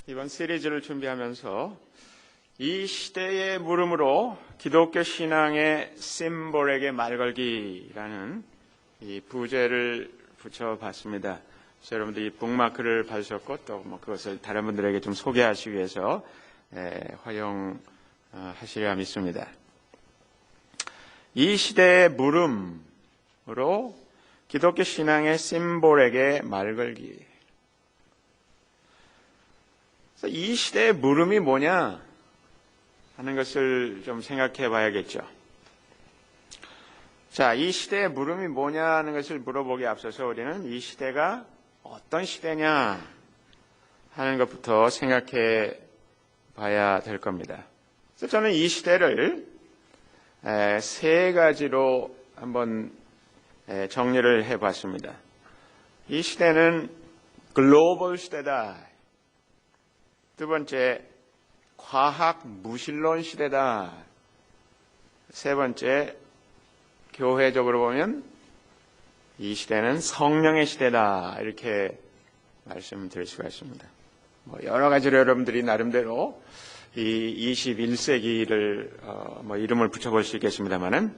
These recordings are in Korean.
이번 시리즈를 준비하면서 이 시대의 물음으로 기독교 신앙의 심볼에게 말걸기라는 이 부제를 붙여봤습니다. 여러분들이 북마크를 받으셨고 또 그것을 다른 분들에게 좀 소개하시기 위해서 활용하시리라 믿습니다. 이 시대의 물음으로 기독교 신앙의 심볼에게 말걸기. 이 시대의 물음이 뭐냐 하는 것을 좀 생각해 봐야겠죠. 자, 이 시대의 물음이 뭐냐 하는 것을 물어보기에 앞서서 우리는 이 시대가 어떤 시대냐 하는 것부터 생각해 봐야 될 겁니다. 그래서 저는 이 시대를 세 가지로 한번 정리를 해 봤습니다. 이 시대는 글로벌 시대다. 두 번째, 과학 무신론 시대다. 세 번째, 교회적으로 보면 이 시대는 성령의 시대다. 이렇게 말씀드릴 수가 있습니다. 여러 가지로 여러분들이 나름대로 이 21세기를 이름을 붙여볼 수 있겠습니다만은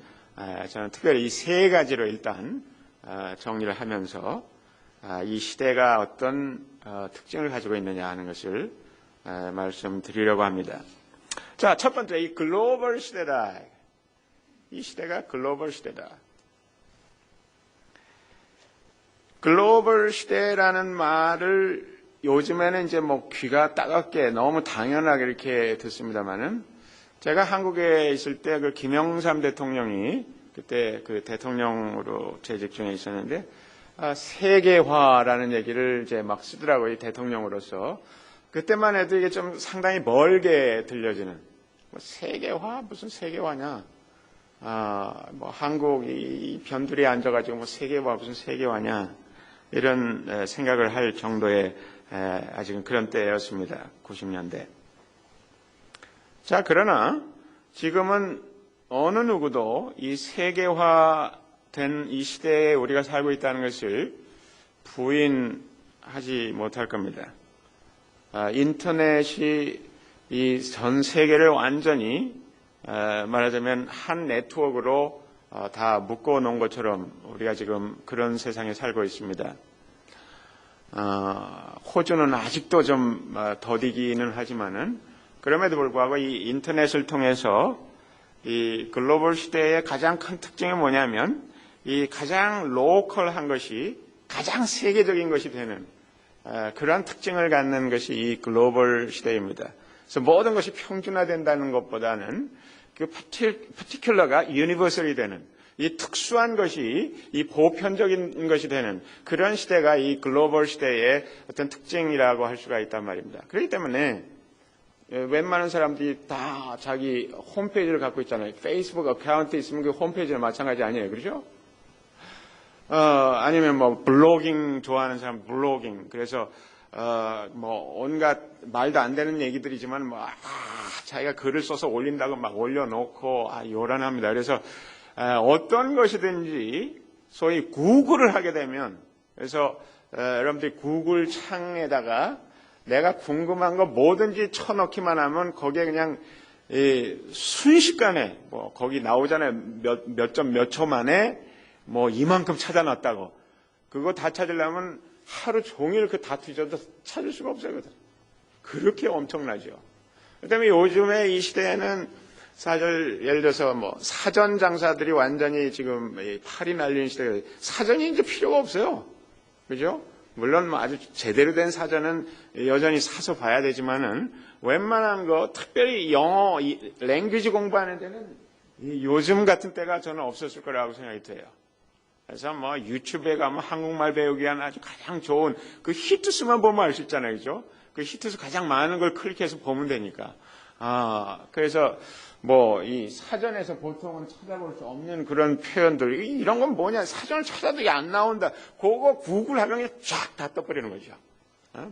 저는 특별히 이 세 가지로 일단 정리를 하면서 이 시대가 어떤 특징을 가지고 있느냐 하는 것을 말씀드리려고 합니다. 자, 첫 번째, 이 글로벌 시대다. 이 시대가 글로벌 시대다. 글로벌 시대라는 말을 요즘에는 이제 귀가 따갑게 너무 당연하게 이렇게 듣습니다만은 제가 한국에 있을 때 그 김영삼 대통령이 그때 그 대통령으로 재직 중에 있었는데 세계화라는 얘기를 이제 막 쓰더라고요. 이 대통령으로서. 그때만 해도 이게 좀 상당히 멀게 들려지는 세계화? 무슨 세계화냐? 한국이 변두리에 앉아가지고 세계화 무슨 세계화냐? 이런 생각을 할 정도의 아직은 그런 때였습니다. 90년대. 자, 그러나 지금은 어느 누구도 이 세계화된 이 시대에 우리가 살고 있다는 것을 부인하지 못할 겁니다. 인터넷이 이 전 세계를 완전히 말하자면 한 네트워크로 다 묶어 놓은 것처럼 우리가 지금 그런 세상에 살고 있습니다. 호주는 아직도 좀 더디기는 하지만은 그럼에도 불구하고 이 인터넷을 통해서 이 글로벌 시대의 가장 큰 특징이 뭐냐면 이 가장 로컬한 것이 가장 세계적인 것이 되는 그러한 특징을 갖는 것이 이 글로벌 시대입니다. 그래서 모든 것이 평준화된다는 것보다는 그 파티큘러가 유니버설이 되는 이 특수한 것이 이 보편적인 것이 되는 그런 시대가 이 글로벌 시대의 어떤 특징이라고 할 수가 있단 말입니다. 그렇기 때문에 웬만한 사람들이 다 자기 홈페이지를 갖고 있잖아요. 페이스북 어카운트 있으면 그 홈페이지는 마찬가지 아니에요. 그렇죠? 아니면 블로깅 좋아하는 사람 블로깅. 그래서 온갖 말도 안 되는 얘기들이지만 자기가 글을 써서 올린다고 막 올려놓고 요란합니다. 그래서 어떤 것이든지 소위 구글을 하게 되면 그래서 여러분들이 구글 창에다가 내가 궁금한 거 뭐든지 쳐넣기만 하면 거기에 그냥 순식간에 거기 나오잖아요. 몇 초 만에 이만큼 찾아놨다고. 그거 다 찾으려면 하루 종일 다 뒤져도 찾을 수가 없어요. 그렇게 엄청나죠. 그다음에 요즘에 이 시대에는 사실 예를 들어서 사전 장사들이 완전히 지금 팔이 날리는 시대에 사전이 이제 필요가 없어요. 그죠? 물론 아주 제대로 된 사전은 여전히 사서 봐야 되지만은 웬만한 거 특별히 영어 랭귀지 공부하는 데는 요즘 같은 때가 저는 없었을 거라고 생각이 돼요. 그래서 유튜브에 가면 한국말 배우기 위한 아주 가장 좋은 그 히트스만 보면 알 수 있잖아요. 그죠? 그 히트스 가장 많은 걸 클릭해서 보면 되니까. 그래서 이 사전에서 보통은 찾아볼 수 없는 그런 표현들, 이런 건 뭐냐, 사전을 찾아도 이게 안 나온다. 그거 구글 하면 쫙 다 떠버리는 거죠.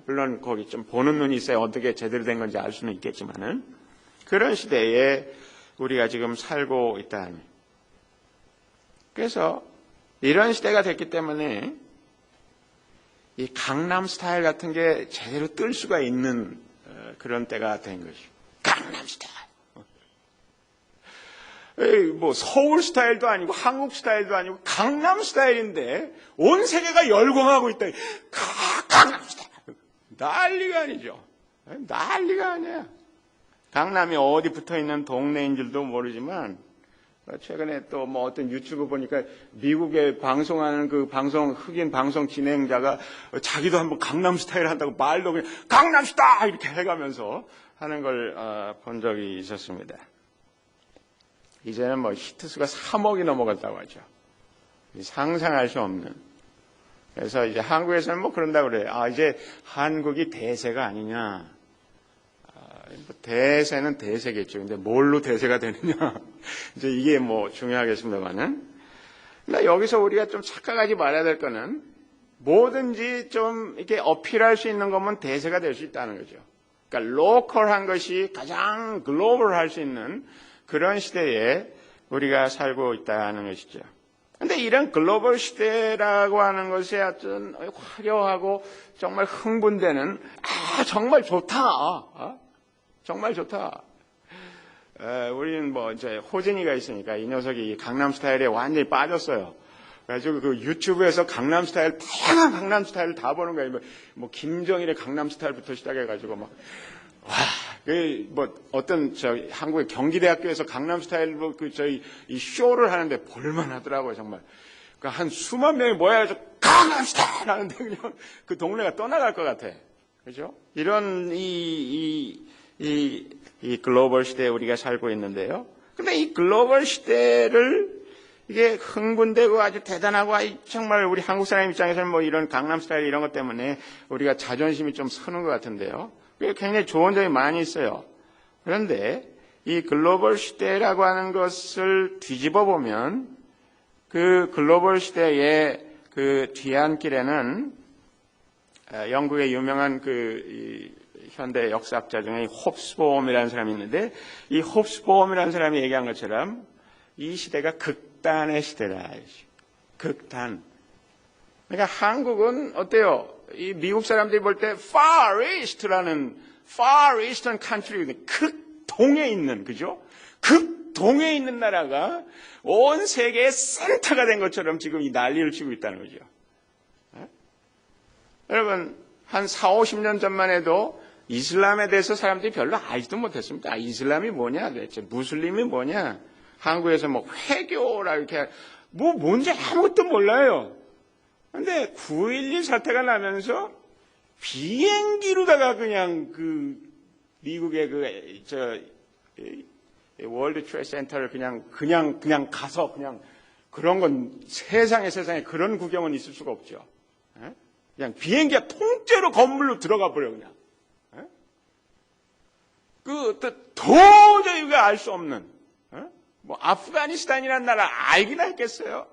물론 거기 좀 보는 눈이 있어야 어떻게 제대로 된 건지 알 수는 있겠지만은, 그런 시대에 우리가 지금 살고 있다는. 그래서 이런 시대가 됐기 때문에 이 강남 스타일 같은 게 제대로 뜰 수가 있는 그런 때가 된 것이고, 강남스타일. 뭐 서울 스타일도 아니고 한국 스타일도 아니고 강남 스타일인데 온 세계가 열광하고 있다. 강남 스타일. 난리가 아니죠. 난리가 아니야. 강남이 어디 붙어 있는 동네인 줄도 모르지만 최근에 또 뭐 어떤 유튜브 보니까 미국에 방송하는 그 흑인 방송 진행자가 자기도 한번 강남 스타일 한다고 말도 그냥 강남 스타일 이렇게 해가면서 하는 걸 본 적이 있었습니다. 이제는 뭐 히트수가 3억이 넘어갔다고 하죠. 상상할 수 없는. 그래서 이제 한국에서는 뭐 그런다고 그래요. 이제 한국이 대세가 아니냐. 뭐 대세는 대세겠죠. 근데 뭘로 대세가 되느냐. 이제 이게 뭐 중요하겠습니다만은. 근데 여기서 우리가 좀 착각하지 말아야 될 거는 뭐든지 좀 이렇게 어필할 수 있는 거면 대세가 될 수 있다는 거죠. 그러니까 로컬한 것이 가장 글로벌할 수 있는 그런 시대에 우리가 살고 있다는 것이죠. 그런데 이런 글로벌 시대라고 하는 것에 어떤 화려하고 정말 흥분되는 정말 좋다. 정말 좋다. 우리는 뭐 이제 호진이가 있으니까 이 녀석이 강남 스타일에 완전히 빠졌어요. 그래가지고 그 유튜브에서 강남 스타일, 다양한 강남 스타일을 다 보는 거예요. 뭐 김정일의 강남 스타일부터 시작해가지고 막. 뭐, 어떤, 한국의 경기대학교에서 강남 스타일로 이 쇼를 하는데 볼만하더라고요, 정말. 그러니까 한 수만 명이 모여가지고 강남 스타일 하는데 그냥 그 동네가 떠나갈 것 같아. 그죠? 이런, 이 글로벌 시대에 우리가 살고 있는데요. 근데 이 글로벌 시대를 이게 흥분되고 아주 대단하고 정말 우리 한국 사람 입장에서는 뭐 이런 강남 스타일 이런 것 때문에 우리가 자존심이 좀 서는 것 같은데요. 굉장히 좋은 점이 많이 있어요. 그런데 이 글로벌 시대라고 하는 것을 뒤집어 보면 그 글로벌 시대의 그 뒤안길에는 영국의 유명한 이 현대 역사학자 중에 홉스보움이라는 사람이 있는데 이 홉스보움이라는 사람이 얘기한 것처럼 이 시대가 극단의 시대다. 극단. 그러니까 한국은 어때요? 이 미국 사람들이 볼 때 Far East라는 Far Eastern Country, 극동에 있는, 그죠? 극동에 있는 나라가 온 세계의 센터가 된 것처럼 지금 이 난리를 치고 있다는 거죠. 여러분, 한 4, 50년 전만 해도 이슬람에 대해서 사람들이 별로 알지도 못했습니다. 이슬람이 뭐냐, 도대체 무슬림이 뭐냐, 한국에서 뭐 회교라 이렇게 뭔지 아무것도 몰라요. 근데 9.11 사태가 나면서 비행기로다가 그냥 미국의 월드 트레이드 센터를 그냥 가서 그런 건 세상에 그런 구경은 있을 수가 없죠. 그냥 비행기가 통째로 건물로 들어가 버려 그냥. 도저히 알 수 없는. 뭐 아프가니스탄이라는 나라 알기나 했겠어요.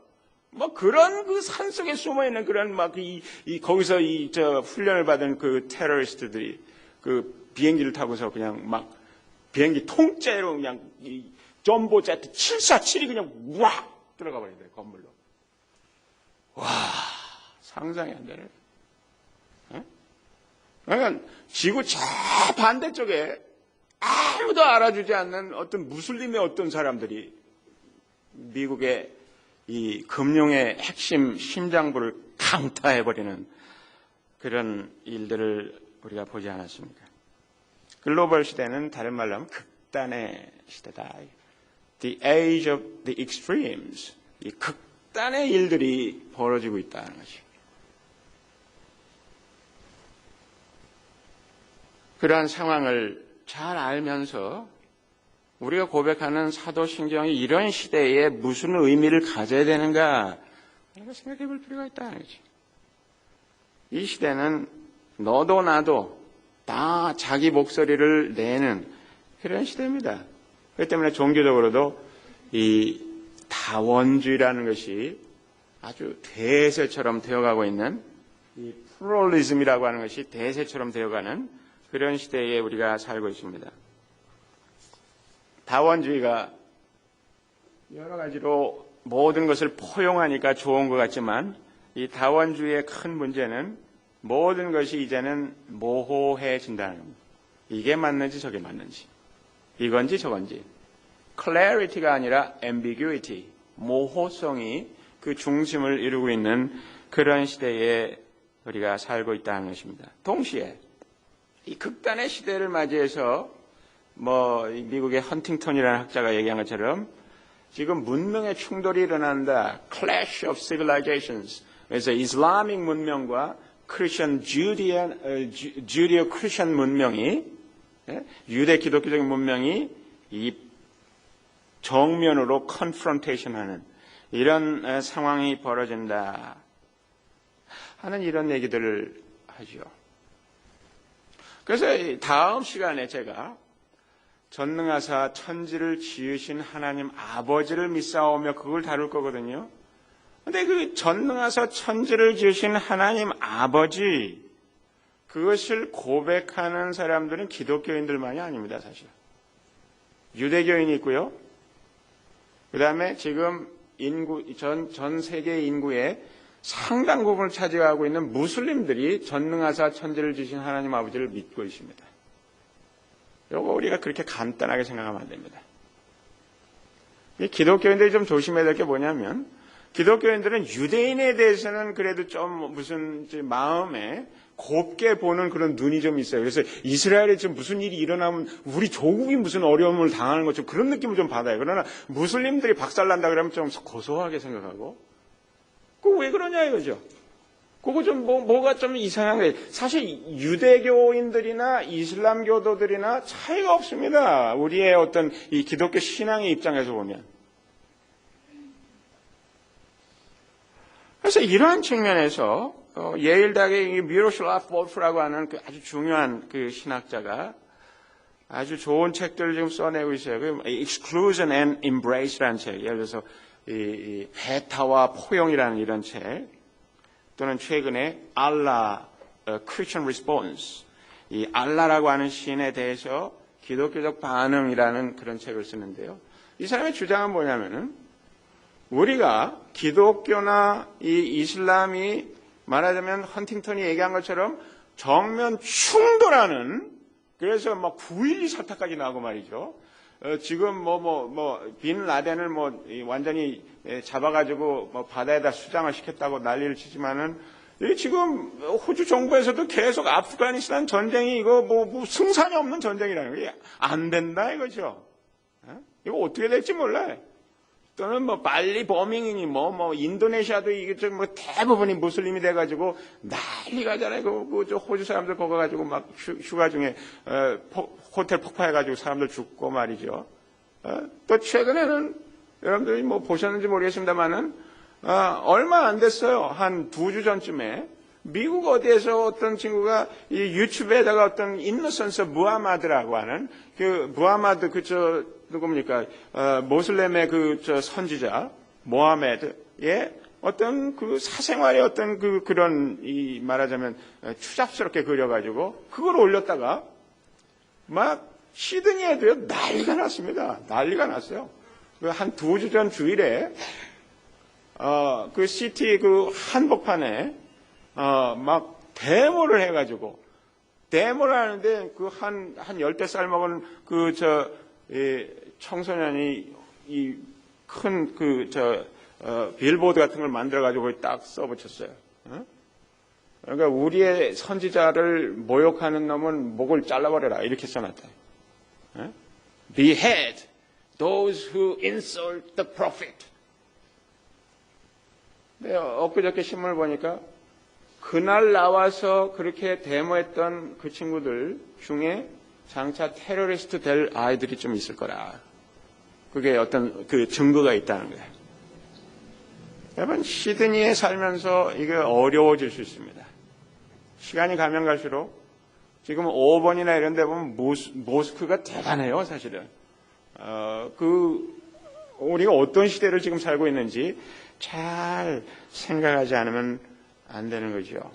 뭐 그런 그 산속에 숨어 있는 그런 거기서 훈련을 받은 그 테러리스트들이 그 비행기를 타고서 그냥 비행기 통째로 그냥 이 점보 제트 747이 그냥 왁 들어가 버린대요, 건물로. 와, 상상이 안 되네. 그러니까 지구 저 반대쪽에 아무도 알아주지 않는 어떤 무슬림의 어떤 사람들이 미국의 이 금융의 핵심 심장부를 강타해버리는 그런 일들을 우리가 보지 않았습니까? 글로벌 시대는 다른 말로 하면 극단의 시대다. The age of the extremes. 이 극단의 일들이 벌어지고 있다는 것이. 그러한 상황을 잘 알면서 우리가 고백하는 사도신경이 이런 시대에 무슨 의미를 가져야 되는가 생각해 볼 필요가 있다는 거지. 이 시대는 너도 나도 다 자기 목소리를 내는 그런 시대입니다. 그렇기 때문에 종교적으로도 이 다원주의라는 것이 아주 대세처럼 되어가고 있는 이 플루럴리즘이라고 하는 것이 대세처럼 되어가는 그런 시대에 우리가 살고 있습니다. 다원주의가 여러 가지로 모든 것을 포용하니까 좋은 것 같지만 이 다원주의의 큰 문제는 모든 것이 이제는 모호해진다는 겁니다. 이게 맞는지 저게 맞는지, 이건지 저건지. clarity가 아니라 ambiguity, 모호성이 그 중심을 이루고 있는 그런 시대에 우리가 살고 있다는 것입니다. 동시에 이 극단의 시대를 맞이해서 미국의 헌팅턴이라는 학자가 얘기한 것처럼 지금 문명의 충돌이 일어난다. Clash of civilizations. 그래서 이슬라믹 문명과 주디오 크리스천 문명이, 유대 기독교적인 문명이 이 정면으로 컨프런테이션하는 이런 상황이 벌어진다 하는 이런 얘기들을 하죠. 그래서 다음 시간에 제가 전능하사 천지를 지으신 하나님 아버지를 믿사오며 그걸 다룰 거거든요. 근데 그 전능하사 천지를 지으신 하나님 아버지, 그것을 고백하는 사람들은 기독교인들만이 아닙니다, 사실. 유대교인이 있고요. 그 다음에 지금 전 세계 인구의 상당 부분을 차지하고 있는 무슬림들이 전능하사 천지를 지으신 하나님 아버지를 믿고 있습니다. 이거 우리가 그렇게 간단하게 생각하면 안 됩니다. 이 기독교인들이 좀 조심해야 될 게 뭐냐면, 기독교인들은 유대인에 대해서는 그래도 좀 무슨 마음에 곱게 보는 그런 눈이 좀 있어요. 그래서 이스라엘에 지금 무슨 일이 일어나면 우리 조국이 무슨 어려움을 당하는 것처럼 그런 느낌을 좀 받아요. 그러나 무슬림들이 박살난다 그러면 좀 고소하게 생각하고, 그거 왜 그러냐 이거죠. 그거 좀 뭐가 좀 이상한 거예요. 사실 유대교인들이나 이슬람교도들이나 차이가 없습니다. 우리의 어떤 이 기독교 신앙의 입장에서 보면. 그래서 이러한 측면에서 예일 대학의 미로슬라프 볼프라고 하는 그 아주 중요한 그 신학자가 아주 좋은 책들을 지금 써내고 있어요. 그 Exclusion and Embrace라는 책, 예를 들어서 이 배타와 포용이라는 이런 책, 또는 최근에 알라, Christian Response, 이 알라라고 하는 신에 대해서 기독교적 반응이라는 그런 책을 쓰는데요. 이 사람의 주장은 뭐냐면은 우리가 기독교나 이 이슬람이 말하자면 헌팅턴이 얘기한 것처럼 정면 충돌하는, 그래서 9.12 사태까지 나오고 말이죠. 지금 빈 라덴을 완전히 잡아가지고 바다에다 수장을 시켰다고 난리를 치지만은, 지금 호주 정부에서도 계속 아프가니스탄 전쟁이 이거 승산이 없는 전쟁이라는 게 안 된다 이거죠. 이거 어떻게 될지 몰라요. 또는 발리 버밍이니 인도네시아도 이게 대부분이 무슬림이 돼가지고 난리가잖아요. 저 호주 사람들 거기 가지고 막 휴가 중에 호텔 폭파해가지고 사람들 죽고 말이죠. 또 최근에는 여러분들이 보셨는지 모르겠습니다만은 얼마 안 됐어요. 한 2주 전쯤에 미국 어디에서 어떤 친구가 이 유튜브에다가 어떤 인노선스 무하마드라고 하는 그 무하마드 누굽니까? 모슬렘의 선지자 모하메드의 어떤 그 사생활의 어떤 그런 이 말하자면 추잡스럽게 그려가지고 그걸 올렸다가 막 시드니에도요 난리가 났습니다. 난리가 났어요. 한 2주 전 주일에 그 시티 그 한복판에 막 데모를 해가지고 데모를 하는데 그 한 10살 먹은 청소년이 이 큰 빌보드 같은 걸 만들어가지고 딱 써붙였어요. 그러니까 우리의 선지자를 모욕하는 놈은 목을 잘라버려라 이렇게 써놨다. Behead those who insult the prophet. 네, 엊그저께 신문을 보니까 그날 나와서 그렇게 데모했던 그 친구들 중에 장차 테러리스트 될 아이들이 좀 있을 거라. 그게 어떤 그 증거가 있다는 거예요. 여러분, 시드니에 살면서 이게 어려워질 수 있습니다. 시간이 가면 갈수록 지금 5번이나 이런 데 보면 모스크가 대단해요, 사실은. 우리가 어떤 시대를 지금 살고 있는지 잘 생각하지 않으면 안 되는 거죠.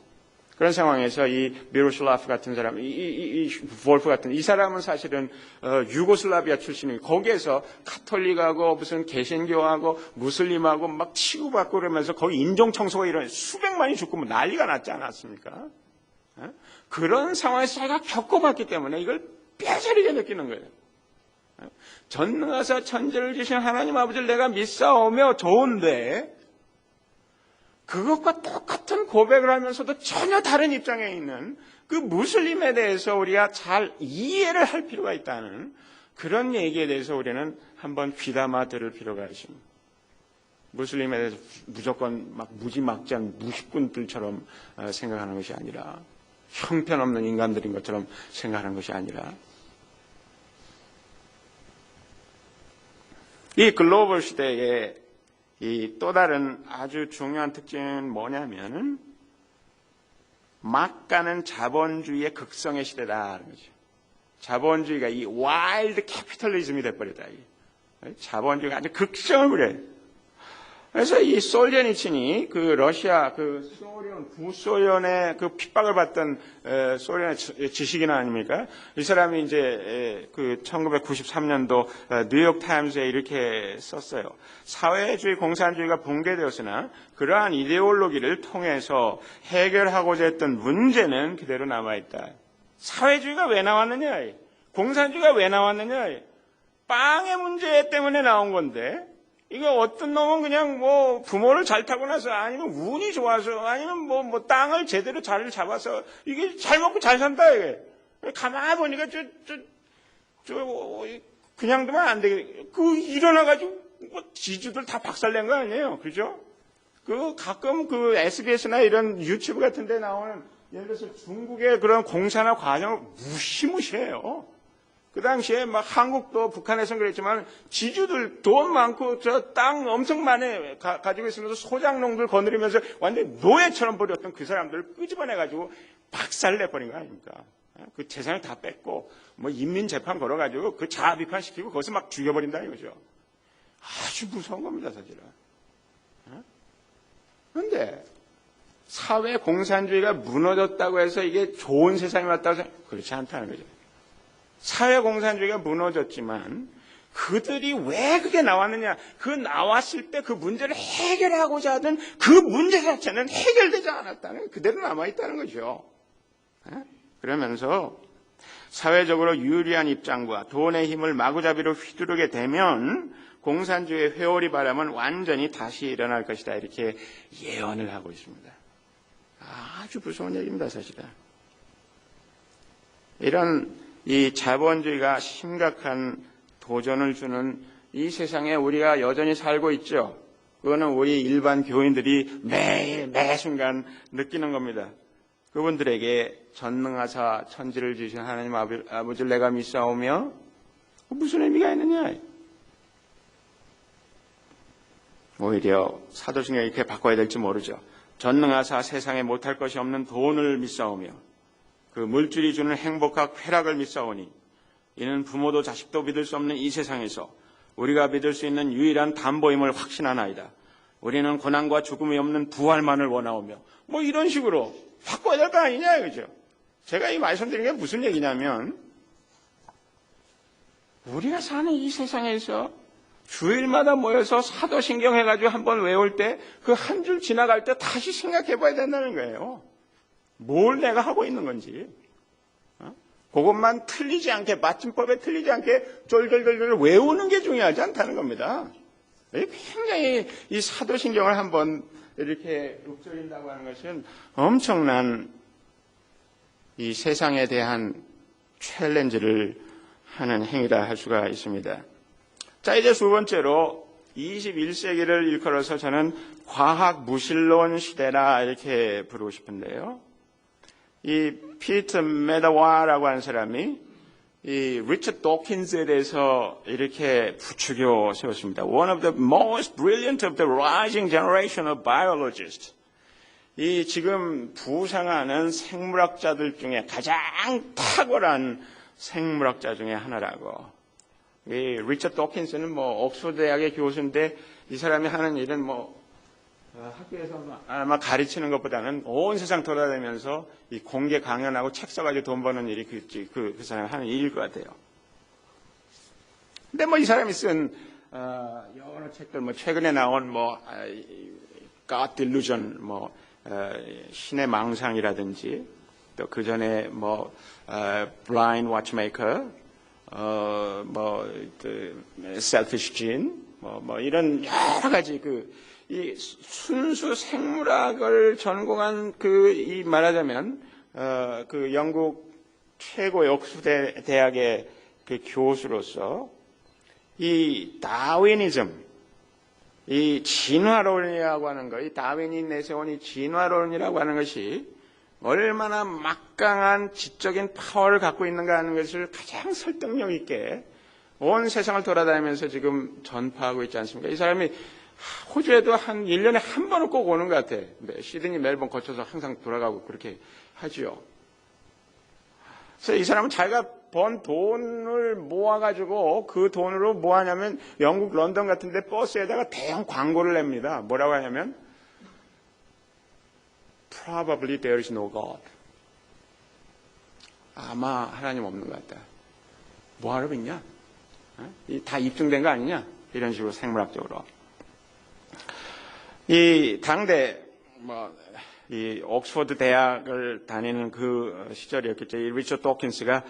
그런 상황에서 이 미로슬라프 같은 사람, 이 볼프 같은 이 사람은 사실은 유고슬라비아 출신이고 거기에서 카톨릭하고 무슨 개신교하고 무슬림하고 막 치고받고 그러면서 거기 인종청소가 일어나 수백만이 죽고 난리가 났지 않았습니까? 그런 상황에서 자기가 겪어봤기 때문에 이걸 뼈저리게 느끼는 거예요. 전능하사 천지를 지신 하나님 아버지를 내가 믿사오며 좋은데 그것과 똑같은 고백을 하면서도 전혀 다른 입장에 있는 그 무슬림에 대해서 우리가 잘 이해를 할 필요가 있다는 그런 얘기에 대해서 우리는 한번 귀담아 들을 필요가 있습니다. 무슬림에 대해서 무조건 막 무지막지한 무식꾼들처럼 생각하는 것이 아니라 형편없는 인간들인 것처럼 생각하는 것이 아니라 이 글로벌 시대에 이 또 다른 아주 중요한 특징은 뭐냐면은 막 가는 자본주의의 극성의 시대다라는 거죠. 자본주의가 이 와일드 캐피털리즘이 돼버렸다. 자본주의가 아주 극성을 부려요. 그래서 이 솔제니친이 그 러시아, 그 소련, 구소련의 그 핍박을 받던 소련의 지식인 아닙니까? 이 사람이 이제 그 1993년도 뉴욕 타임스에 이렇게 썼어요. 사회주의, 공산주의가 붕괴되었으나 그러한 이데올로기를 통해서 해결하고자 했던 문제는 그대로 남아있다. 사회주의가 왜 나왔느냐? 공산주의가 왜 나왔느냐? 빵의 문제 때문에 나온 건데 이거 어떤 놈은 그냥 뭐 부모를 잘 타고 나서 아니면 운이 좋아서 아니면 뭐 땅을 제대로 잘 잡아서 이게 잘 먹고 잘 산다 이게. 가만히 보니까 그냥 두면 안 되게 일어나가지고 뭐 지주들 다 박살낸 거 아니에요. 그죠? 가끔 SBS나 이런 유튜브 같은 데 나오는 예를 들어서 중국의 그런 공산화 과정을 무시무시해요. 그 당시에 막 한국도 북한에서는 그랬지만 지주들 돈 많고 저 땅 엄청 많이 가지고 있으면서 소장농들 거느리면서 완전히 노예처럼 버렸던 그 사람들을 끄집어내가지고 박살내버린 거 아닙니까? 그 재산을 다 뺏고 뭐 인민재판 걸어가지고 그 자아 비판시키고 거기서 막 죽여버린다 이거죠. 아주 무서운 겁니다 사실은. 그런데 사회 공산주의가 무너졌다고 해서 이게 좋은 세상이 왔다고 해서 그렇지 않다는 거죠. 사회공산주의가 무너졌지만 그들이 왜 그게 나왔느냐? 그 나왔을 때 그 문제를 해결하고자 하던 그 문제 자체는 해결되지 않았다는 그대로 남아있다는 거죠. 그러면서 사회적으로 유리한 입장과 돈의 힘을 마구잡이로 휘두르게 되면 공산주의의 회오리 바람은 완전히 다시 일어날 것이다. 이렇게 예언을 하고 있습니다. 아주 무서운 얘기입니다, 사실은. 이런 이 자본주의가 심각한 도전을 주는 이 세상에 우리가 여전히 살고 있죠. 그거는 우리 일반 교인들이 매일 매 순간 느끼는 겁니다. 그분들에게 전능하사 천지를 지으신 하나님 아버지를 내가 믿사오며 무슨 의미가 있느냐? 오히려 사도신경 이렇게 바꿔야 될지 모르죠. 전능하사 세상에 못할 것이 없는 돈을 믿사오며 그 물질이 주는 행복과 쾌락을 믿사오니 이는 부모도 자식도 믿을 수 없는 이 세상에서 우리가 믿을 수 있는 유일한 담보임을 확신하나이다. 우리는 고난과 죽음이 없는 부활만을 원하오며 뭐 이런 식으로 바꿔야 될 거 아니냐 이거죠. 제가 이 말씀드린 게 무슨 얘기냐면 우리가 사는 이 세상에서 주일마다 모여서 사도신경 해가지고 한번 외울 때 그 한 줄 지나갈 때 다시 생각해 봐야 된다는 거예요. 뭘 내가 하고 있는 건지. 그것만 틀리지 않게, 맞춤법에 틀리지 않게 쫄쫄쫄쫄 외우는 게 중요하지 않다는 겁니다. 굉장히 이 사도신경을 한번 이렇게 읊조린다고 하는 것은 엄청난 이 세상에 대한 챌린지를 하는 행위다 할 수가 있습니다. 자, 이제 두 번째로 21세기를 일컬어서 저는 과학 무신론 시대라 이렇게 부르고 싶은데요. 이 피터 메다와라고 하는 사람이 이 리처드 도킨스에 대해서 이렇게 부추겨 세웠습니다. One of the most brilliant of the rising generation of biologists. 이 지금 부상하는 생물학자들 중에 가장 탁월한 생물학자 중에 하나라고. 이 리처드 도킨스는 뭐 옥스퍼드 대학의 교수인데 이 사람이 하는 일은 뭐 학교에서 아마 가르치는 것보다는 온 세상 돌아다니면서 이 공개 강연하고 책 써가지고 돈 버는 일이 그 사람이 하는 일일 것 같아요. 근데 뭐 이 사람이 쓴 여러 책들 뭐 최근에 나온 뭐 God Delusion 뭐 신의 망상이라든지 또 그 전에 blind watchmaker, selfish gene, 이런 여러 가지 이 순수 생물학을 전공한 이 말하자면, 그 영국 최고의 옥스퍼드 대학의 그 교수로서 이 다윈이즘, 이 진화론이라고 하는 것, 이 다윈이 내세운 이 진화론이라고 하는 것이 얼마나 막강한 지적인 파워를 갖고 있는가 하는 것을 가장 설득력 있게 온 세상을 돌아다니면서 지금 전파하고 있지 않습니까? 이 사람이 호주에도 한 1년에 한 번은 꼭 오는 것 같아. 시드니, 멜번 거쳐서 항상 돌아가고 그렇게 하지요. 그래서 이 사람은 자기가 번 돈을 모아가지고 그 돈으로 뭐 하냐면 영국 런던 같은데 버스에다가 대형 광고를 냅니다. 뭐라고 하냐면 Probably there is no God. 아마 하나님 없는 것 같다. 뭐하러 믿냐? 다 입증된 거 아니냐? 이런 식으로 생물학적으로. 이 당대 이 옥스퍼드 대학을 다니는 그 시절이었겠죠. 이 리처드 도킨스가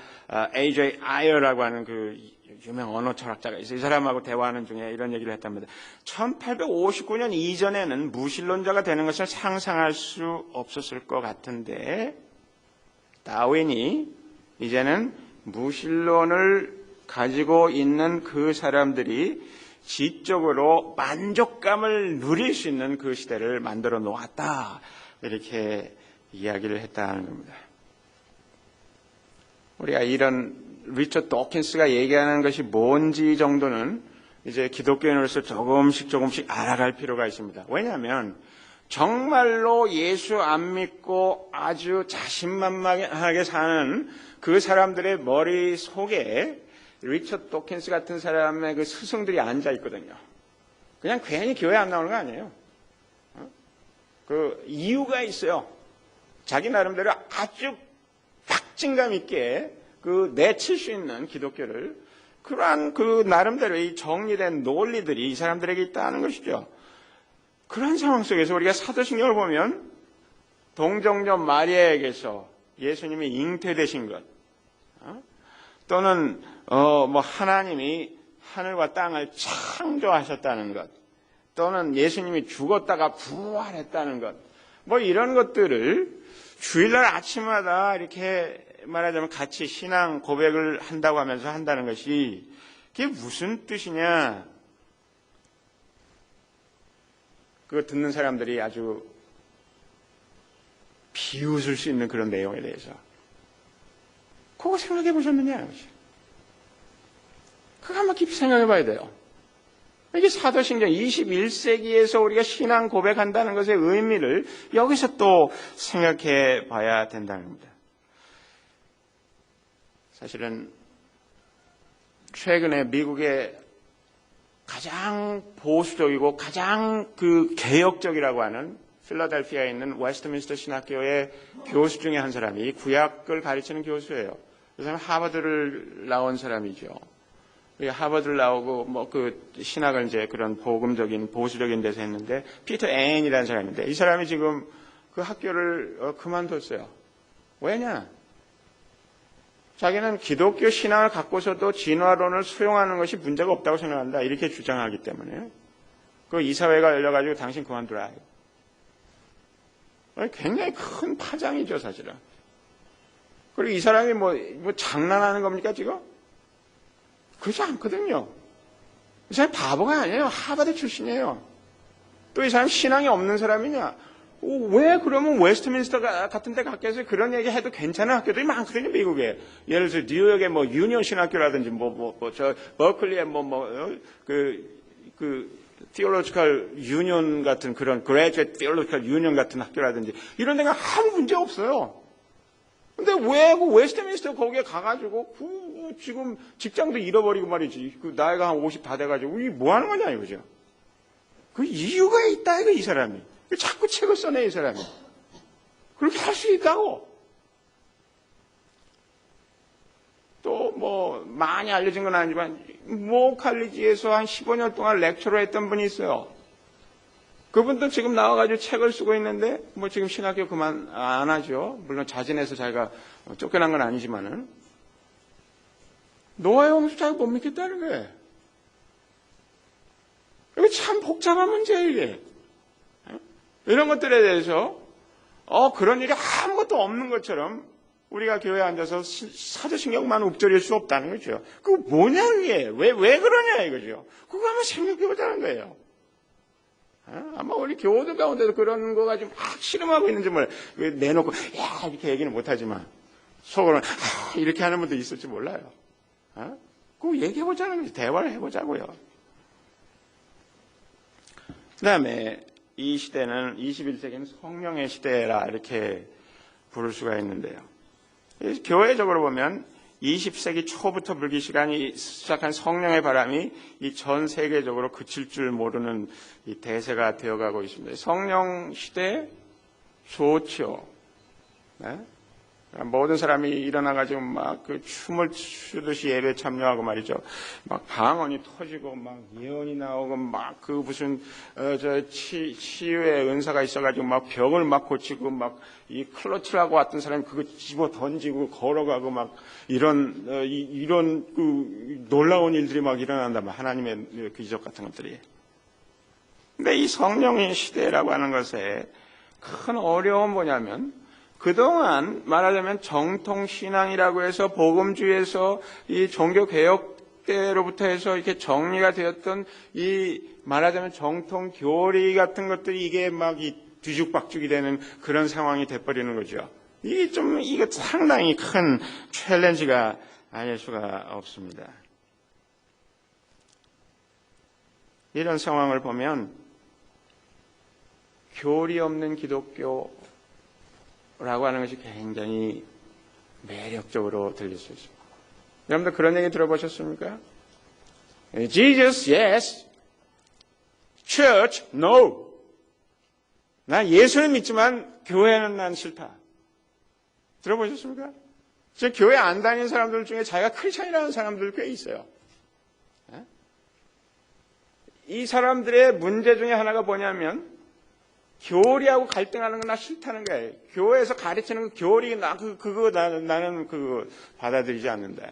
A.J. 아이어라고 하는 그 유명 언어 철학자가 있어요. 이 사람하고 대화하는 중에 이런 얘기를 했답니다. 1859년 이전에는 무신론자가 되는 것을 상상할 수 없었을 것 같은데 다윈이 이제는 무신론을 가지고 있는 그 사람들이 지적으로 만족감을 누릴 수 있는 그 시대를 만들어 놓았다. 이렇게 이야기를 했다는 겁니다. 우리가 이런 리처드 도킨스가 얘기하는 것이 뭔지 정도는 이제 기독교인으로서 조금씩 알아갈 필요가 있습니다. 왜냐하면 정말로 예수 안 믿고 아주 자신만만하게 사는 그 사람들의 머릿속에 리처드 도킨스 같은 사람의 그 스승들이 앉아 있거든요. 그냥 괜히 교회 안 나오는 거 아니에요. 그 이유가 있어요. 자기 나름대로 아주 박진감 있게 그 내칠 수 있는 기독교를 그러한 그 나름대로 이 정리된 논리들이 이 사람들에게 있다는 것이죠. 그런 상황 속에서 우리가 사도신경을 보면 동정녀 마리아에게서 예수님이 잉태되신 것, 또는 하나님이 하늘과 땅을 창조하셨다는 것, 또는 예수님이 죽었다가 부활했다는 것, 이런 것들을 주일날 아침마다 이렇게 말하자면 같이 신앙 고백을 한다고 하면서 한다는 것이 그게 무슨 뜻이냐? 그거 듣는 사람들이 아주 비웃을 수 있는 그런 내용에 대해서 그거 생각해 보셨느냐? 그거 한번 깊이 생각해 봐야 돼요. 이게 사도신경 21세기에서 우리가 신앙 고백한다는 것의 의미를 여기서 또 생각해 봐야 된다는 겁니다. 사실은 최근에 미국의 가장 보수적이고 가장 그 개혁적이라고 하는 필라델피아에 있는 웨스트민스터 신학교의 교수 중에 한 사람이 구약을 가르치는 교수예요. 그 사람은 하버드를 나온 사람이죠. 하버드를 나오고 그 신학을 이제 그런 복음적인 보수적인 데서 했는데 피터 앤이라는 사람인데 이 사람이 지금 그 학교를 그만뒀어요. 왜냐? 자기는 기독교 신앙을 갖고서도 진화론을 수용하는 것이 문제가 없다고 생각한다. 이렇게 주장하기 때문에 그 이사회가 열려가지고 당신 그만두라. 굉장히 큰 파장이죠, 사실은. 그리고 이 사람이 장난하는 겁니까, 지금? 그렇지 않거든요. 이 사람이 바보가 아니에요. 하버드 출신이에요. 또 이 사람이 신앙이 없는 사람이냐? 왜 그러면 웨스트민스터 같은 데 가서 그런 얘기 해도 괜찮은 학교들이 많거든요, 미국에. 예를 들어서 뉴욕의 유니온 신학교라든지 저 버클리의 theological union 같은 그런 graduate theological union 같은 학교라든지 이런 데가 아무 문제 없어요. 근데 왜 그 웨스트민스터 거기에 가가지고 지금 직장도 잃어버리고 말이지. 그 나이가 한 50 다 돼가지고 이게 뭐 하는 거냐 이거죠. 그 이유가 있다 이거 이 사람이. 자꾸 책을 써내 이 사람이. 그렇게 할 수 있다고. 또 많이 알려진 건 아니지만 모 칼리지에서 한 15년 동안 렉처를 했던 분이 있어요. 그분도 지금 나와가지고 책을 쓰고 있는데, 뭐 지금 신학교 그만 안 하죠. 물론 자진해서 자기가 쫓겨난 건 아니지만은. 노아의 홍수 자기가 못 믿겠다는 거예요. 이게 참 복잡한 문제예요, 이게. 이런 것들에 대해서, 그런 일이 아무것도 없는 것처럼 우리가 교회에 앉아서 사도신경만 읊조릴 수 없다는 거죠. 그거 뭐냐, 이게. 왜 그러냐, 이거죠. 그거 한번 생각해 보자는 거예요. 아마 우리 교우들 가운데도 그런 거 가지고 막 실험하고 있는지 몰라요. 내놓고, 야, 이렇게 얘기는 못하지만, 속으로는, 이렇게 하는 분도 있을지 몰라요. 그거 얘기해 보자는 거죠. 대화를 해보자고요. 그 다음에, 이 시대는 21세기는 성령의 시대라 이렇게 부를 수가 있는데요. 교회적으로 보면 20세기 초부터 불기 시간이 시작한 성령의 바람이 이 전 세계적으로 그칠 줄 모르는 이 대세가 되어가고 있습니다. 성령 시대 좋죠. 네? 모든 사람이 일어나가지고 막 그 춤을 추듯이 예배 참여하고 말이죠. 막 방언이 터지고 막 예언이 나오고 막 그 무슨 치유의 은사가 있어가지고 막 병을 막 고치고 막 이 클러치라고 왔던 사람이 그거 집어 던지고 걸어가고 막 이런 그 놀라운 일들이 막 일어난다. 하나님의 그 이적 같은 것들이. 근데 이 성령의 시대라고 하는 것에 큰 어려움은 뭐냐면 그동안 말하자면 정통신앙이라고 해서 복음주의에서 이 종교개혁 때로부터 해서 이렇게 정리가 되었던 이 말하자면 정통교리 같은 것들이 이게 막 이 뒤죽박죽이 되는 그런 상황이 돼버리는 거죠. 이게 상당히 큰 챌린지가 아닐 수가 없습니다. 이런 상황을 보면 교리 없는 기독교 라고 하는 것이 굉장히 매력적으로 들릴 수 있습니다. 여러분들 그런 얘기 들어보셨습니까? Jesus, yes. Church, no. 나 예수는 믿지만 교회는 난 싫다. 들어보셨습니까? 지금 교회 안 다니는 사람들 중에 자기가 크리스찬이라는 사람들 꽤 있어요. 이 사람들의 문제 중에 하나가 뭐냐면 교리하고 갈등하는 건 나 싫다는 거예요. 교회에서 가르치는 교리, 나는 그거 받아들이지 않는다.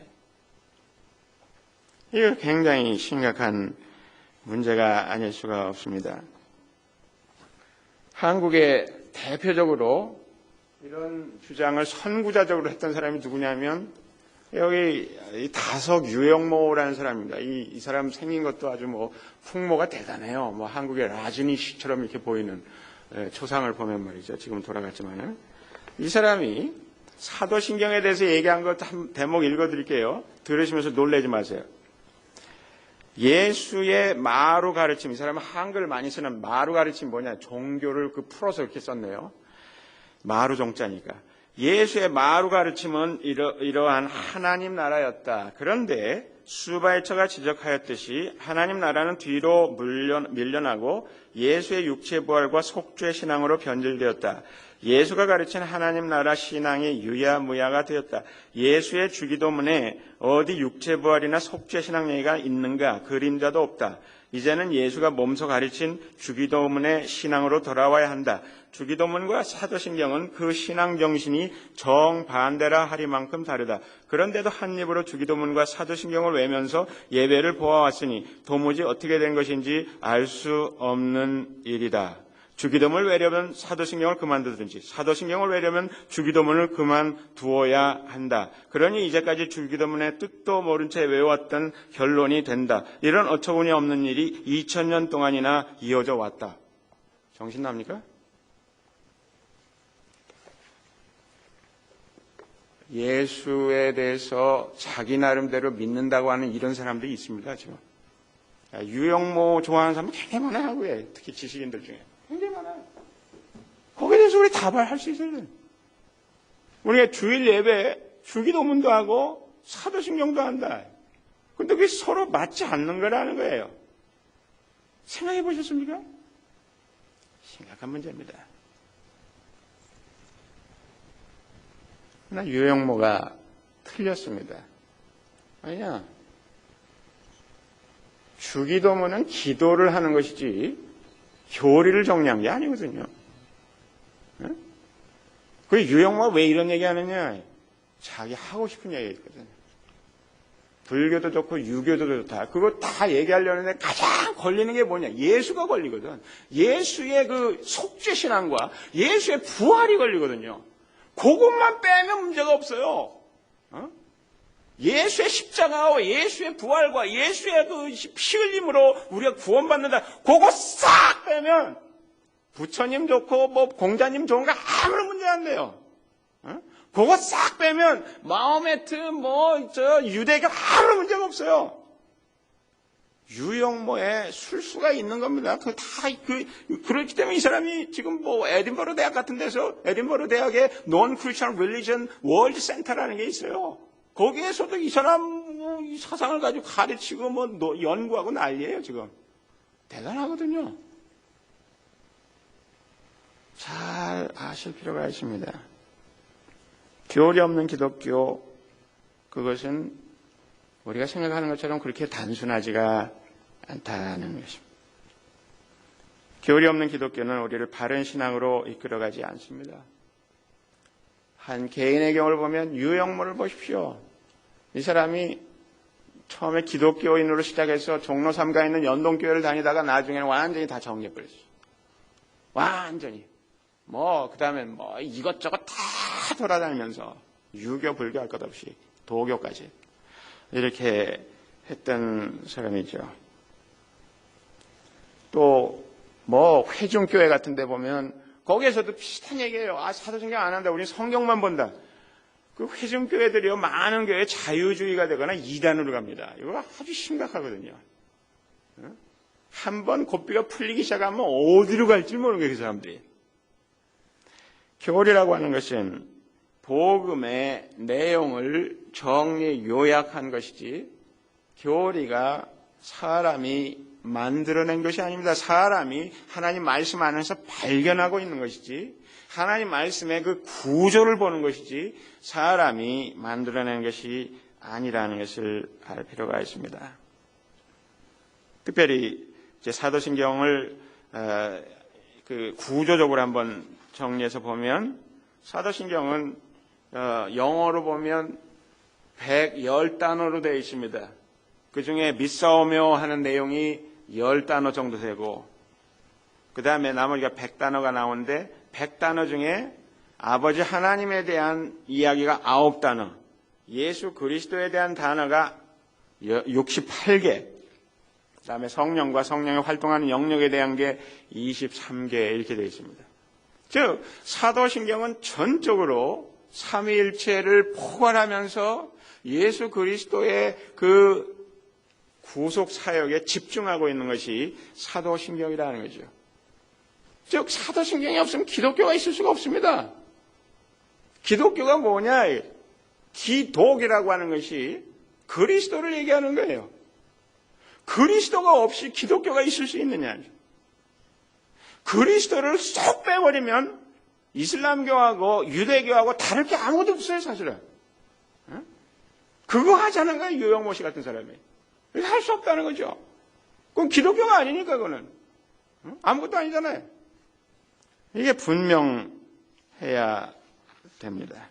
이거 굉장히 심각한 문제가 아닐 수가 없습니다. 한국에 대표적으로 이런 주장을 선구자적으로 했던 사람이 누구냐면 여기 다석 유영모라는 사람입니다. 이 사람 생긴 것도 아주 풍모가 대단해요. 한국의 라즈니시처럼 이렇게 보이는 초상을 보면 말이죠. 지금 돌아갔지만은 이 사람이 사도신경에 대해서 얘기한 것 한 대목 읽어드릴게요. 들으시면서 놀라지 마세요. 예수의 마루 가르침, 이 사람은 한글을 많이 쓰는 마루 가르침이 뭐냐? 종교를 풀어서 이렇게 썼네요. 마루 종자니까. 예수의 마루 가르침은 이러한 하나님 나라였다. 그런데 수발처가 지적하였듯이 하나님 나라는 뒤로 밀려나고 예수의 육체 부활과 속죄 신앙으로 변질되었다. 예수가 가르친 하나님 나라 신앙이 유야무야가 되었다. 예수의 주기도문에 어디 육체 부활이나 속죄 신앙 얘기가 있는가? 그림자도 없다. 이제는 예수가 몸소 가르친 주기도문의 신앙으로 돌아와야 한다. 주기도문과 사도신경은 그 신앙 정신이 정반대라 하리만큼 다르다. 그런데도 한 입으로 주기도문과 사도신경을 외면서 예배를 보아왔으니 도무지 어떻게 된 것인지 알 수 없는 일이다. 주기도문을 외려면 사도신경을 그만두든지 사도신경을 외려면 주기도문을 그만두어야 한다. 그러니 이제까지 주기도문의 뜻도 모른 채 외웠던 결론이 된다. 이런 어처구니 없는 일이 2000년 동안이나 이어져 왔다. 정신 납니까? 예수에 대해서 자기 나름대로 믿는다고 하는 이런 사람들이 있습니다. 지금 유영모 좋아하는 사람 굉장히 많아요. 왜? 특히 지식인들 중에 굉장히 많아요. 거기에 대해서 우리 답을 수 있어야 돼요. 우리가 주일 예배 주기도문도 하고 사도신경도 한다. 근데 그게 서로 맞지 않는 거라는 거예요. 생각해 보셨습니까? 심각한 문제입니다. 그러나 유영모가 틀렸습니다. 아니야. 주기도문은 기도를 하는 것이지 교리를 정리한 게 아니거든요. 그 유영모가 왜 이런 얘기하느냐? 자기 하고 싶은 얘기거든요. 불교도 좋고 유교도 좋다. 그거 다 얘기하려는데 가장 걸리는 게 뭐냐? 예수가 걸리거든. 예수의 그 속죄 신앙과 예수의 부활이 걸리거든요. 그것만 빼면 문제가 없어요. 예수의 십자가와 예수의 부활과 예수의 그 피 흘림으로 우리가 구원받는다. 그거 싹 빼면 부처님 좋고 뭐 공자님 좋은 거 아무런 문제 안 돼요. 그거 싹 빼면 마호메트 유대교 아무런 문제가 없어요. 유영모에 술수가 있는 겁니다. 그렇기 때문에 이 사람이 지금 뭐 에딘버러 대학 같은 데서 에딘버러 대학에 Non-Christian Religion World Center라는 게 있어요. 거기에서도 이 사람 이 사상을 가지고 가르치고 연구하고 난리예요, 지금. 대단하거든요. 잘 아실 필요가 있습니다. 교리 없는 기독교, 그것은 우리가 생각하는 것처럼 그렇게 단순하지가 않다는 것입니다. 교리 없는 기독교는 우리를 바른 신앙으로 이끌어가지 않습니다. 한 개인의 경우를 보면 유영모를 보십시오. 이 사람이 처음에 기독교인으로 시작해서 종로 3가에 있는 연동교회를 다니다가 나중에는 완전히 다 정리해버렸어요. 완전히. 그 다음에 이것저것 다 돌아다니면서 유교, 불교 할 것 없이 도교까지 이렇게 했던 사람이죠. 또 회중교회 같은 데 보면 거기에서도 비슷한 얘기예요. 사도신경 안 한다. 우리는 성경만 본다. 그 회중교회들이요, 많은 교회 자유주의가 되거나 이단으로 갑니다. 이거 아주 심각하거든요. 한번 고삐가 풀리기 시작하면 어디로 갈지 모르는 거예요, 그 사람들이. 교리라고 하는 것은 복음의 내용을 정리 요약한 것이지 교리가 사람이 만들어낸 것이 아닙니다. 사람이 하나님 말씀 안에서 발견하고 있는 것이지 하나님 말씀의 그 구조를 보는 것이지 사람이 만들어낸 것이 아니라는 것을 알 필요가 있습니다. 특별히 이제 사도신경을 구조적으로 한번 정리해서 보면 사도신경은 영어로 보면 110단어로 되어 있습니다. 그 중에 믿사오며 하는 내용이 10단어 정도 되고 그 다음에 나머지가 100단어가 나오는데 100단어 중에 아버지 하나님에 대한 이야기가 9단어, 예수 그리스도에 대한 단어가 68개, 그 다음에 성령과 성령이 활동하는 영역에 대한 게 23개 이렇게 되어 있습니다. 즉 사도신경은 전적으로 삼위일체를 포괄하면서 예수 그리스도의 그 구속 사역에 집중하고 있는 것이 사도신경이라는 거죠. 즉 사도신경이 없으면 기독교가 있을 수가 없습니다. 기독교가 뭐냐? 기독이라고 하는 것이 그리스도를 얘기하는 거예요. 그리스도가 없이 기독교가 있을 수 있느냐? 그리스도를 쏙 빼버리면 이슬람교하고 유대교하고 다를 게 아무것도 없어요, 사실은. 그거 하자는 거예요, 유영모 씨 같은 사람이. 할 수 없다는 거죠. 그건 기독교가 아니니까, 그거는. 아무것도 아니잖아요. 이게 분명해야 됩니다.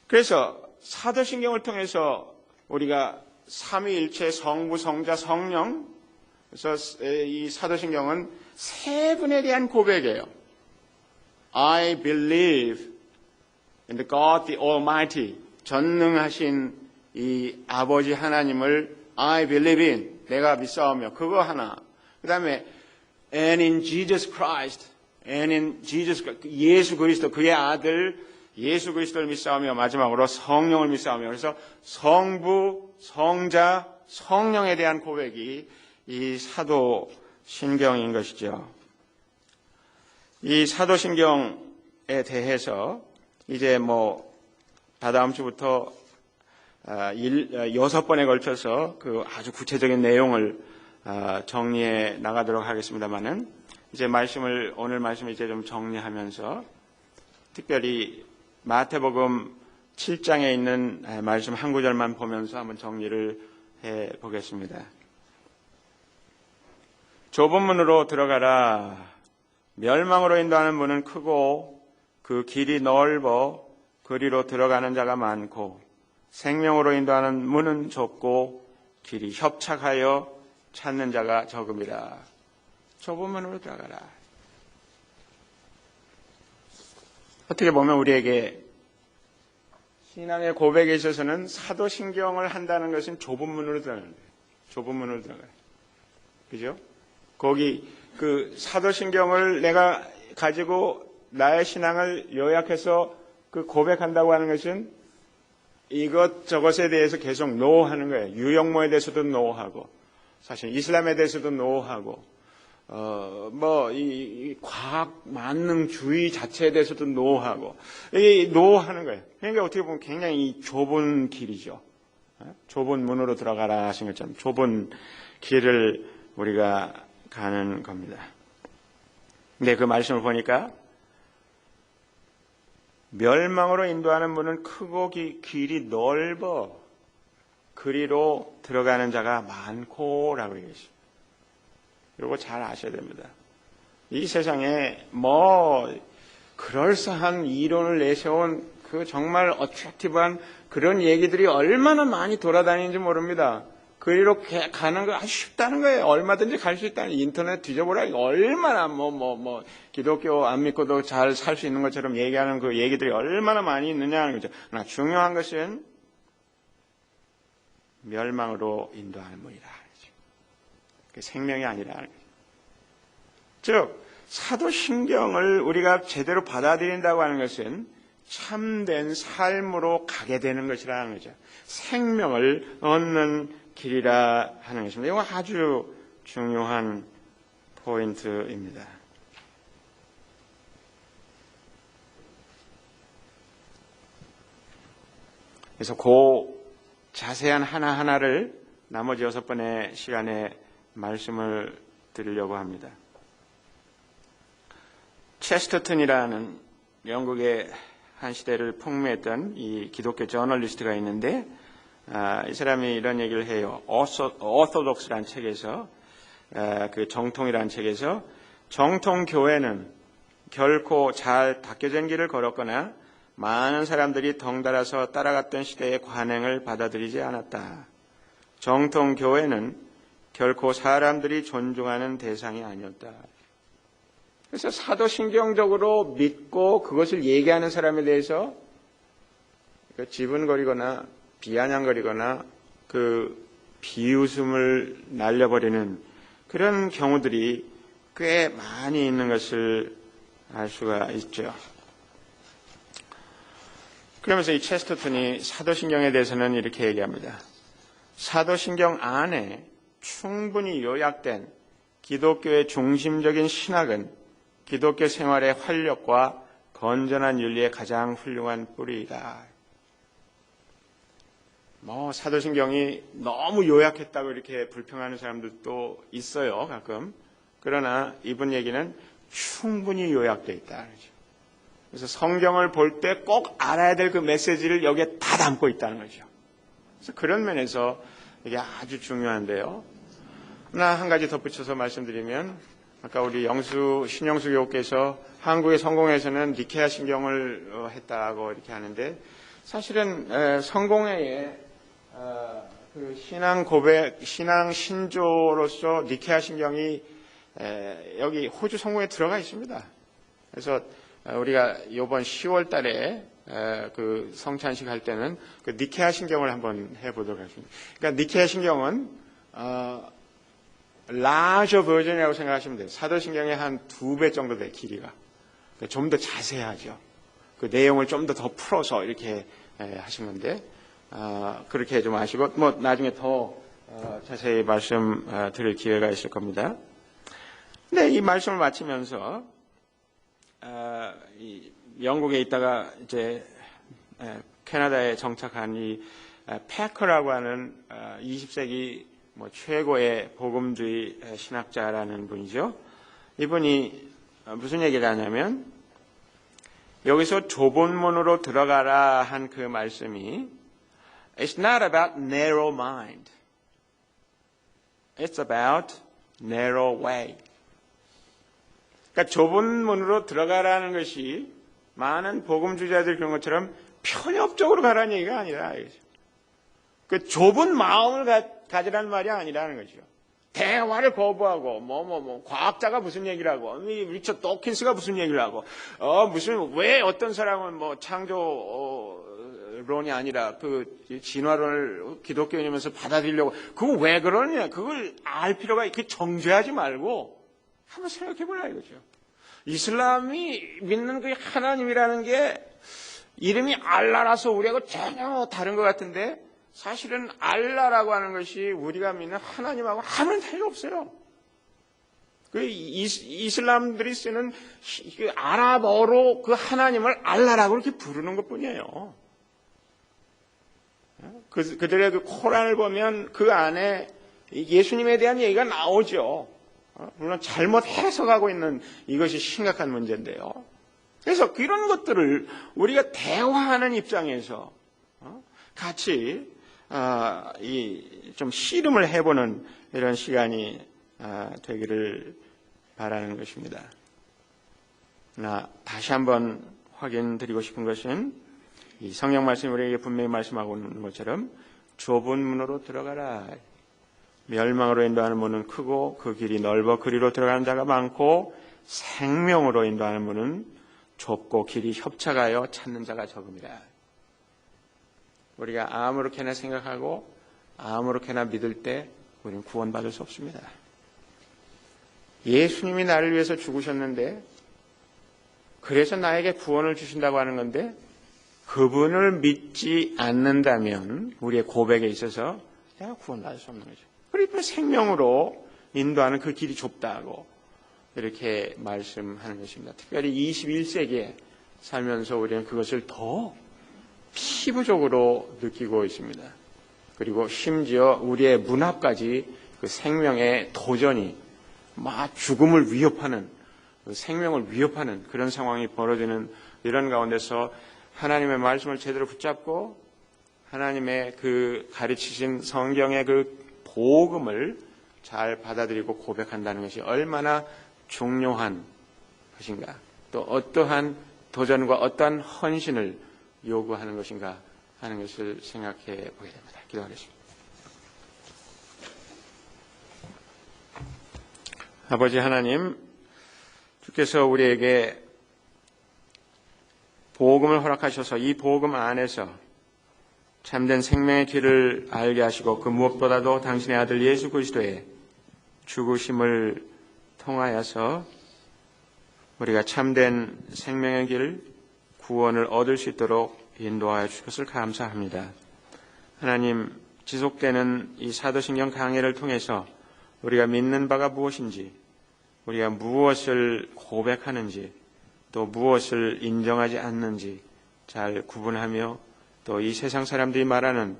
그래서 사도신경을 통해서 우리가 삼위일체 성부, 성자, 성령, 그래서 이 사도신경은 세 분에 대한 고백이에요. I believe in the God the Almighty. 전능하신 이 아버지 하나님을 I believe in. 내가 믿사오며. 그거 하나. 그 다음에 and in Jesus Christ. and in Jesus 예수 그리스도 그의 아들 예수 그리스도를 믿사오며 마지막으로 성령을 믿사오며. 그래서 성부, 성자, 성령에 대한 고백이 이 사도신경인 것이죠. 이 사도신경에 대해서 이제 다다음 주부터 6번에 걸쳐서 그 아주 구체적인 내용을 정리해 나가도록 하겠습니다만은 이제 오늘 말씀을 이제 좀 정리하면서 특별히 마태복음 7장에 있는 말씀 한 구절만 보면서 한번 정리를 해 보겠습니다. 좁은 문으로 들어가라. 멸망으로 인도하는 문은 크고 그 길이 넓어 그리로 들어가는 자가 많고 생명으로 인도하는 문은 좁고 길이 협착하여 찾는 자가 적음이라. 좁은 문으로 들어가라. 어떻게 보면 우리에게 신앙의 고백에 있어서는 사도신경을 한다는 것은 좁은 문으로 들어가는 거예요. 좁은 문으로 들어가요. 그죠? 거기 그 사도신경을 내가 가지고 나의 신앙을 요약해서 그 고백한다고 하는 것은 이것저것에 대해서 계속 노하는 거예요. 유형모에 대해서도 노하고, 사실 이슬람에 대해서도 노하고, 이 과학 만능주의 자체에 대해서도 노하고, 이 노하는 거예요. 그러니까 어떻게 보면 굉장히 좁은 길이죠. 좁은 문으로 들어가라 하신 것처럼 좁은 길을 우리가 가는 겁니다. 근데 그 말씀을 보니까 멸망으로 인도하는 문은 크고 길이 넓어 그리로 들어가는 자가 많고라고 얘기했습니다. 이거 잘 아셔야 됩니다. 이 세상에 그럴싸한 이론을 내세운 그 정말 어트랙티브한 그런 얘기들이 얼마나 많이 돌아다니는지 모릅니다. 그리로 가는 거 아주 쉽다는 거예요. 얼마든지 갈 수 있다는, 인터넷 뒤져보라. 얼마나 기독교 안 믿고도 잘 살 수 있는 것처럼 얘기하는 그 얘기들이 얼마나 많이 있느냐는 거죠. 그러나 중요한 것은 멸망으로 인도하는 문이라. 그게 생명이 아니라는 거죠. 즉, 사도신경을 우리가 제대로 받아들인다고 하는 것은 참된 삶으로 가게 되는 것이라는 거죠. 생명을 얻는 길이라 하는 것입니다. 이거 아주 중요한 포인트입니다. 그래서 그 자세한 하나하나를 나머지 6번의 시간에 말씀을 드리려고 합니다. 체스터턴이라는 영국의 한 시대를 풍미했던 이 기독교 저널리스트가 있는데, 이 사람이 이런 얘기를 해요. 오소독스라는 책에서, 그 정통이라는 책에서, 정통교회는 결코 잘 닦여진 길을 걸었거나 많은 사람들이 덩달아서 따라갔던 시대의 관행을 받아들이지 않았다. 정통교회는 결코 사람들이 존중하는 대상이 아니었다. 그래서 사도신경적으로 믿고 그것을 얘기하는 사람에 대해서 지분거리거나 비아냥거리거나 그 비웃음을 날려버리는 그런 경우들이 꽤 많이 있는 것을 알 수가 있죠. 그러면서 이 체스터턴이 사도신경에 대해서는 이렇게 얘기합니다. 사도신경 안에 충분히 요약된 기독교의 중심적인 신학은 기독교 생활의 활력과 건전한 윤리의 가장 훌륭한 뿌리이다. 사도신경이 너무 요약했다고 이렇게 불평하는 사람들도 있어요, 가끔. 그러나 이분 얘기는 충분히 요약되어 있다. 그래서 성경을 볼 때 꼭 알아야 될 그 메시지를 여기에 다 담고 있다는 거죠. 그래서 그런 면에서 이게 아주 중요한데요. 하나 한 가지 덧붙여서 말씀드리면, 아까 우리 신영수 교우께서 한국의 성공회에서는 니케아 신경을 했다고 이렇게 하는데, 사실은 성공회에 그 신앙 고백, 신앙 신조로서 니케아 신경이 여기 호주 성공회에 들어가 있습니다. 그래서 우리가 이번 10월 달에 그 성찬식 할 때는 그 니케아 신경을 한번 해보도록 하겠습니다. 그러니까 니케아 신경은 larger version이라고 생각하시면 돼요. 사도신경의 한 2배 정도 돼요, 길이가. 좀 더 자세하죠. 그 내용을 좀 더 풀어서 이렇게 하신 건데, 그렇게 좀 아시고, 나중에 더 자세히 말씀 드릴 기회가 있을 겁니다. 근데 이 말씀을 마치면서, 이 영국에 있다가 이제 캐나다에 정착한 이 패커라고 하는 20세기 최고의 복음주의 신학자라는 분이죠. 이분이 무슨 얘기를 하냐면, 여기서 좁은 문으로 들어가라 한 그 말씀이 It's not about narrow mind. It's about narrow way. 그러니까 좁은 문으로 들어가라는 것이 많은 복음 주자들 그런 것처럼 편협적으로 가라는 얘기가 아니라 그 좁은 마음을 가지라는 말이 아니라는 거죠. 대화를 거부하고 과학자가 무슨 얘기를 하고 리처드 도킨스가 무슨 얘기를 하고 왜 어떤 사람은 창조론이 아니라 그 진화론을 기독교인이면서 받아들이려고 그거 왜 그러냐 그걸 알 필요가 그 정죄하지 말고 한번 생각해 보라 이거죠. 이슬람이 믿는 그 하나님이라는 게 이름이 알라라서 우리하고 전혀 다른 것 같은데 사실은 알라라고 하는 것이 우리가 믿는 하나님하고 아무런 차이가 없어요. 그 이슬람들이 쓰는 그 아랍어로 그 하나님을 알라라고 이렇게 부르는 것 뿐이에요. 그들의 그 코란을 보면 그 안에 예수님에 대한 얘기가 나오죠. 물론 잘못 해석하고 있는 이것이 심각한 문제인데요. 그래서 그런 것들을 우리가 대화하는 입장에서 같이 좀 씨름을 해보는 이런 시간이 되기를 바라는 것입니다. 다시 한번 확인드리고 싶은 것은 이 성경 말씀이 우리에게 분명히 말씀하고 있는 것처럼 좁은 문으로 들어가라. 멸망으로 인도하는 문은 크고 그 길이 넓어 그리로 들어가는 자가 많고 생명으로 인도하는 문은 좁고 길이 협착하여 찾는 자가 적음이라. 우리가 아무렇게나 생각하고 아무렇게나 믿을 때 우리는 구원받을 수 없습니다. 예수님이 나를 위해서 죽으셨는데 그래서 나에게 구원을 주신다고 하는 건데 그분을 믿지 않는다면 우리의 고백에 있어서 내가 구원받을 수 없는 거죠. 그리고 생명으로 인도하는 그 길이 좁다고 이렇게 말씀하는 것입니다. 특별히 21세기에 살면서 우리는 그것을 더 피부적으로 느끼고 있습니다. 그리고 심지어 우리의 문 앞까지 그 생명의 도전이 죽음을 위협하는 생명을 위협하는 그런 상황이 벌어지는 이런 가운데서 하나님의 말씀을 제대로 붙잡고 하나님의 그 가르치신 성경의 그 복음을 잘 받아들이고 고백한다는 것이 얼마나 중요한 것인가, 또 어떠한 도전과 어떠한 헌신을 요구하는 것인가 하는 것을 생각해 보게 됩니다. 기도하겠습니다. 아버지 하나님, 주께서 우리에게 복음을 허락하셔서 이 복음 안에서 참된 생명의 길을 알게 하시고 그 무엇보다도 당신의 아들 예수 그리스도의 죽으심을 통하여서 우리가 참된 생명의 길, 구원을 얻을 수 있도록 인도하여 주신 것을 감사합니다. 하나님, 지속되는 이 사도신경 강해를 통해서 우리가 믿는 바가 무엇인지, 우리가 무엇을 고백하는지, 또 무엇을 인정하지 않는지 잘 구분하며 또 이 세상 사람들이 말하는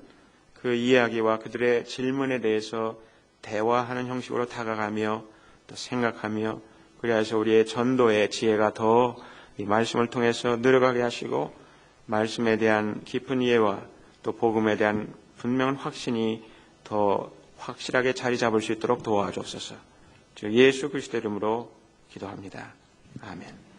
그 이야기와 그들의 질문에 대해서 대화하는 형식으로 다가가며 또 생각하며 그래서 우리의 전도의 지혜가 더 이 말씀을 통해서 늘어가게 하시고 말씀에 대한 깊은 이해와 또 복음에 대한 분명한 확신이 더 확실하게 자리 잡을 수 있도록 도와주옵소서. 주 예수 그리스도 이름으로 기도합니다. 아멘.